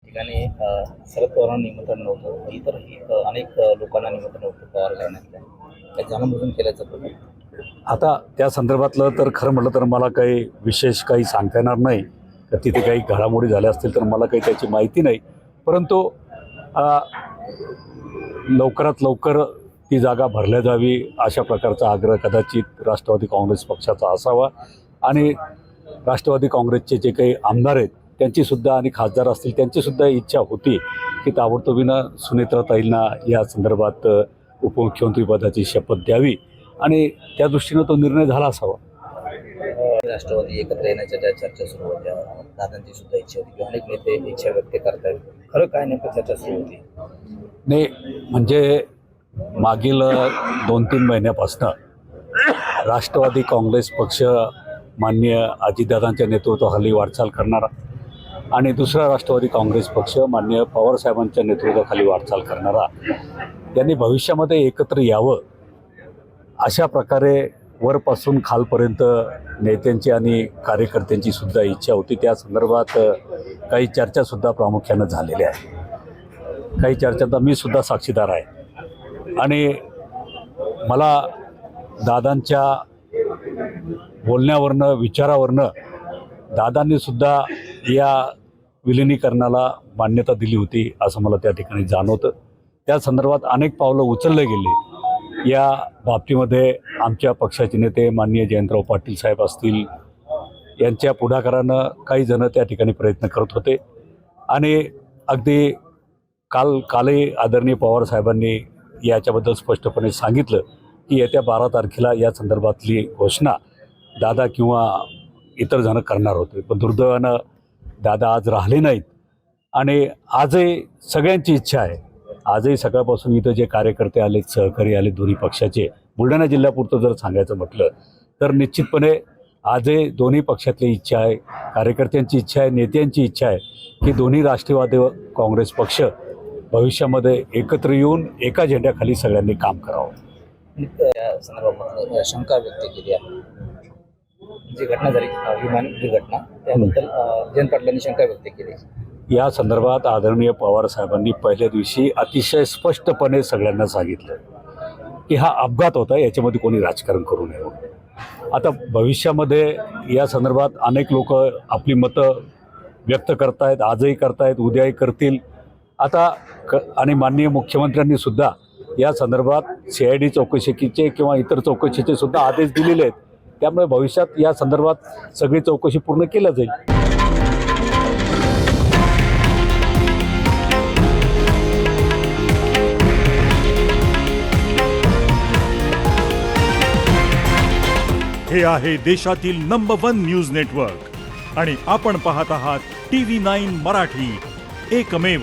ठिकाणी शरद पवारांना निमंत्रण नव्हतं, इतरही अनेक लोकांना निमंत्रण होतं पवार घराण्यातल्या. त्या जाणून केल्याचं प्रकार. आता त्या संदर्भातलं तर खरं म्हटलं तर मला काही विशेष काही सांगता येणार नाही. तर तिथे काही घडामोडी झाल्या असतील तर मला काही त्याची माहिती नाही. परंतु लवकरात लवकर ती जागा भरल्या जावी अशा प्रकारचा आग्रह कदाचित राष्ट्रवादी काँग्रेस पक्षाचा असावा. आणि राष्ट्रवादी काँग्रेसचे जे काही आमदार आहेत त्यांचीसुद्धा आणि खासदार असतील त्यांचीसुद्धा इच्छा होती की ताबडतोबीनं सुनेत्राताईंना या संदर्भात उपमुख्यमंत्रीपदाची शपथ द्यावी आणि त्या दृष्टीनं तो निर्णय झाला असावा. राष्ट्रवादी एकत्र येण्याच्या ज्या चर्चा सुरू होत्या, दादांची सुद्धा इच्छा होती किंवा अनेक नेते इच्छा व्यक्त करतात. खरं काय नेमकं चर्चा सुरू होती? नाही म्हणजे मागील 2-3 महिन्यापासून राष्ट्रवादी काँग्रेस पक्ष माननीय अजितदादांच्या नेतृत्वाखाली वाटचाल करणारा आणि दुसरा राष्ट्रवादी काँग्रेस पक्ष माननीय पवारसाहेबांच्या नेतृत्वाखाली वाटचाल करणारा यांनी भविष्यामध्ये एकत्र यावं अशा प्रकारे वरपासून खालपर्यंत नेत्यांची आणि कार्यकर्त्यांची सुद्धा इच्छा होती. त्या संदर्भात काही चर्चासुद्धा प्रामुख्यानं झालेल्या आहेत. काही चर्चांचा मी सुद्धा साक्षीदार आहे आणि मला दादांच्या बोलण्यावरनं विचारावरनं दादांनीसुद्धा या विलिनीकरणाला मान्यता दिली होती असं मला त्या ठिकाणी जाणवतं. त्या संदर्भात अनेक पावलं उचलले गेले. या बाबतीमध्ये आमच्या पक्षाचे नेते माननीय जयंतराव पाटील साहेब असतील यांच्या पुढाकारानं काही जण त्या ठिकाणी प्रयत्न करत होते आणि अगदी कालही आदरणीय पवार साहेबांनी याच्याबद्दल स्पष्टपणे सांगितलं की येत्या 12 तारखेला या संदर्भातली घोषणा दादा किंवा इतर जण करणार होते. पण दुर्दैवानं दादा आज राहिले नाहीत आणि आजही सगळ्यांची इच्छा आहे. आजही सकाळपासून इथं जे कार्यकर्ते आलेत, सहकारी आले दोन्ही पक्षाचे, बुलढाणा जिल्ह्यापुरतं जर सांगायचं म्हटलं तर निश्चितपणे आजही दोन्ही पक्षातली इच्छा आहे, कार्यकर्त्यांची इच्छा आहे, नेत्यांची इच्छा आहे की दोन्ही राष्ट्रवादी काँग्रेस पक्ष भविष्यामध्ये एकत्र येऊन एका झेंड्याखाली सगळ्यांनी काम करावं. त्या संदर्भात शंका व्यक्त केली आहे. जी घटना झाली विमान दुर्घटना त्याबद्दल जयंत पाटलांनी शंका व्यक्त केली. या संदर्भात आदरणीय पवार साहेबांनी पहिल्या दिवशी अतिशय स्पष्टपणे सगळ्यांना सांगितलं की हा अपघात होता, याच्यामध्ये कोणी राजकारण करू नये. आता भविष्यामध्ये या संदर्भात अनेक लोक आपली मतं व्यक्त करतायत, आजही करतायत, उद्याही करतील. आता आणि माननीय मुख्यमंत्र्यांनी सुद्धा या संदर्भात CID चौकशीचे किंवा इतर चौकशीचे सुद्धा आदेश दिलेले आहेत. त्यामुळे भविष्यात या संदर्भात सगळी चौकशी पूर्ण केली जाईल. हे आहे देशातील नंबर 1 न्यूज नेटवर्क आणि आपण पाहत आहात TV9 मराठी, एकमेव.